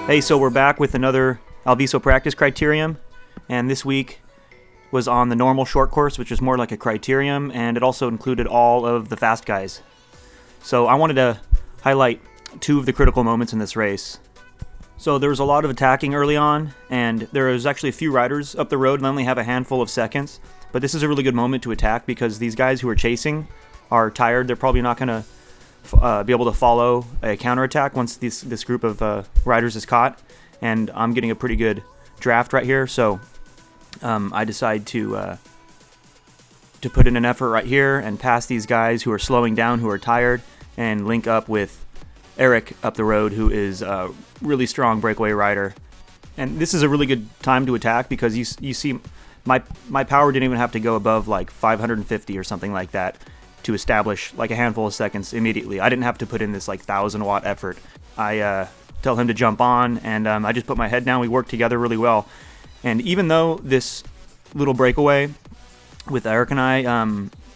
Hey, so we're back with another Alviso practice criterium, and this week was on the normal short course, which is more like a criterium, and it also included all of the fast guys. So I wanted to highlight two of the critical moments in this race. So there was a lot of attacking early on, and there was actually a few riders up the road and only have a handful of seconds, but this is a really good moment to attack because these guys who are chasing are tired. They're probably not going to be able to follow a counterattack once this group of riders is caught, and I'm getting a pretty good draft right here, so I decide to put in an effort right here and pass these guys who are slowing down, who are tired, and link up with Eric up the road, who is a really strong breakaway rider. And this is a really good time to attack because you see my power didn't even have to go above like 550 or something like that to establish like a handful of seconds immediately. I didn't have to put in this like 1,000-watt effort. I tell him to jump on, and I just put my head down. We work together really well. And even though this little breakaway with Eric and I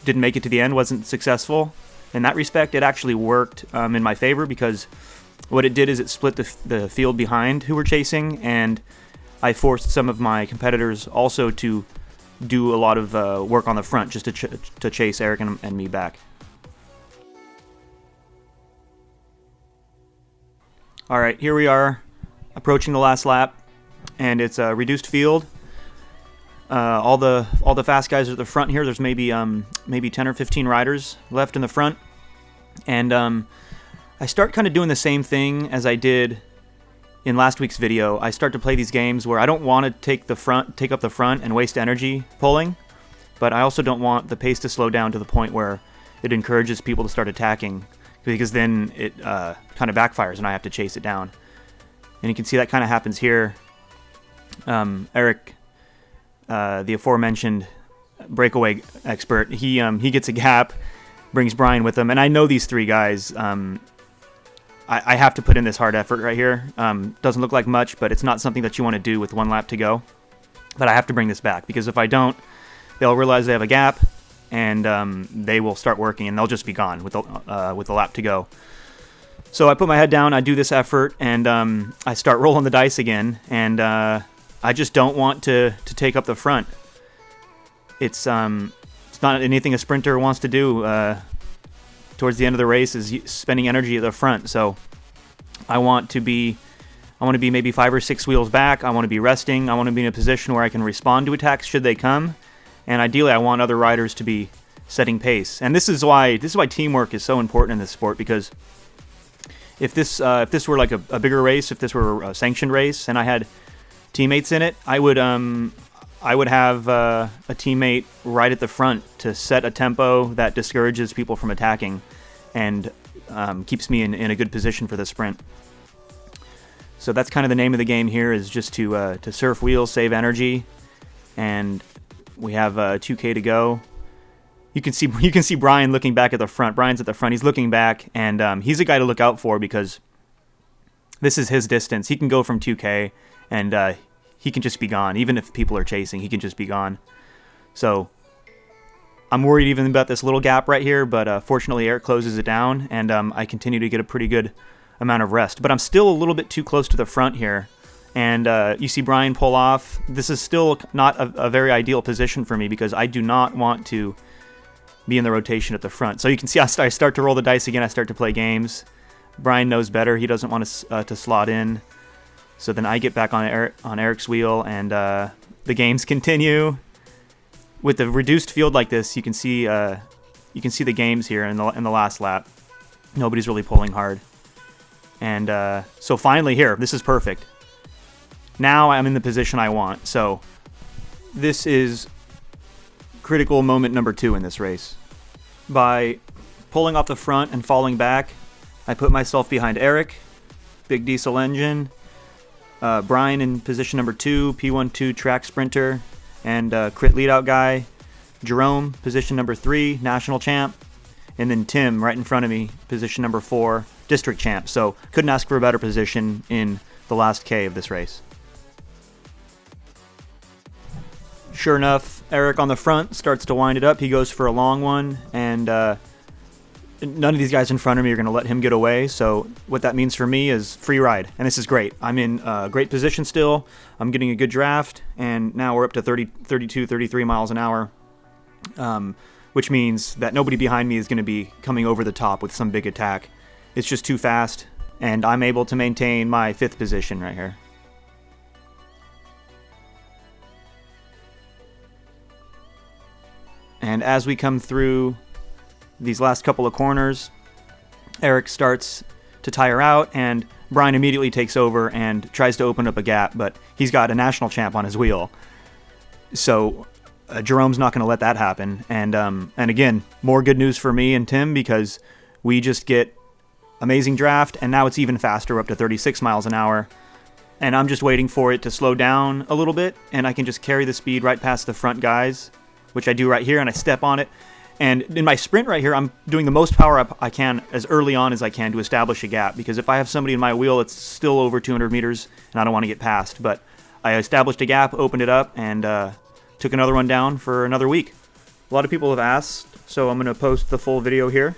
didn't make it to the end, wasn't successful, in that respect, it actually worked in my favor because what it did is it split the field behind who were chasing, and I forced some of my competitors also to do a lot of work on the front just to chase Eric and me back. All right, here we are approaching the last lap, and it's a reduced field. All the fast guys are at the front here. There's maybe 10 or 15 riders left in the front, and I start kind of doing the same thing as I did in last week's video. I start to play these games where I don't want to take up the front and waste energy pulling, but I also don't want the pace to slow down to the point where it encourages people to start attacking, because then it kind of backfires and I have to chase it down. And you can see that kind of happens here. Eric, the aforementioned breakaway expert, he gets a gap, brings Brian with him, and I know these three guys. I have to put in this hard effort right here. Doesn't look like much, but it's not something that you want to do with one lap to go. But I have to bring this back, because if I don't, they'll realize they have a gap, and they will start working, and they'll just be gone with the lap to go. So I put my head down, I do this effort, and I start rolling the dice again, and I just don't want to take up the front. It's not anything a sprinter wants to do. Towards the end of the race is spending energy at the front. So I want to be maybe 5 or 6 wheels back. I want to be resting. I want to be in a position where I can respond to attacks should they come. And ideally, I want other riders to be setting pace. And this is why teamwork is so important in this sport, because if this were like a bigger race, if this were a sanctioned race and I had teammates in it, I would have a teammate right at the front to set a tempo that discourages people from attacking and keeps me in a good position for the sprint. So that's kind of the name of the game here, is just to surf wheels, save energy, and we have 2K to go. You can see Brian looking back at the front. Brian's at the front. He's looking back, and he's a guy to look out for because this is his distance. He can go from 2K, and he can just be gone. Even if people are chasing, he can just be gone. So I'm worried even about this little gap right here, but fortunately Eric closes it down, and I continue to get a pretty good amount of rest. But I'm still a little bit too close to the front here, and you see Brian pull off. This is still not a very ideal position for me because I do not want to be in the rotation at the front. So you can see I start to roll the dice again. I start to play games. Brian knows better. He doesn't want to slot in. So then I get back on Eric's wheel, and the games continue. With the reduced field like this, you can see the games here in the last lap. Nobody's really pulling hard, and so finally here, this is perfect. Now I'm in the position I want. So this is critical moment number 2 in this race. By pulling off the front and falling back, I put myself behind Eric, big diesel engine. Brian in position number 2, P12 track sprinter and crit leadout guy. Jerome, position number 3, national champ. And then Tim, right in front of me, position number 4, district champ. So couldn't ask for a better position in the last K of this race. Sure enough, Eric on the front starts to wind it up. He goes for a long one, and none of these guys in front of me are going to let him get away. So what that means for me is free ride, and this is great. I'm in great position still. I'm getting a good draft, and now we're up to 32, 33 miles an hour, which means that nobody behind me is going to be coming over the top with some big attack. It's just too fast, and I'm able to maintain my 5th position right here. And as we come through these last couple of corners, Eric starts to tire out, and Brian immediately takes over and tries to open up a gap, but he's got a national champ on his wheel. So Jerome's not going to let that happen. And again, more good news for me and Tim, because we just get amazing draft, and now it's even faster, up to 36 miles an hour. And I'm just waiting for it to slow down a little bit, and I can just carry the speed right past the front guys, which I do right here, and I step on it. And in my sprint right here, I'm doing the most power up I can as early on as I can to establish a gap, because if I have somebody in my wheel, it's still over 200 meters, and I don't want to get past. But I established a gap, opened it up, and took another one down for another week. A lot of people have asked, so I'm going to post the full video here.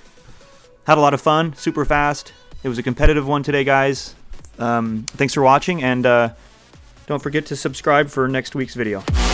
Had a lot of fun, super fast. It was a competitive one today, guys. Thanks for watching, and don't forget to subscribe for next week's video.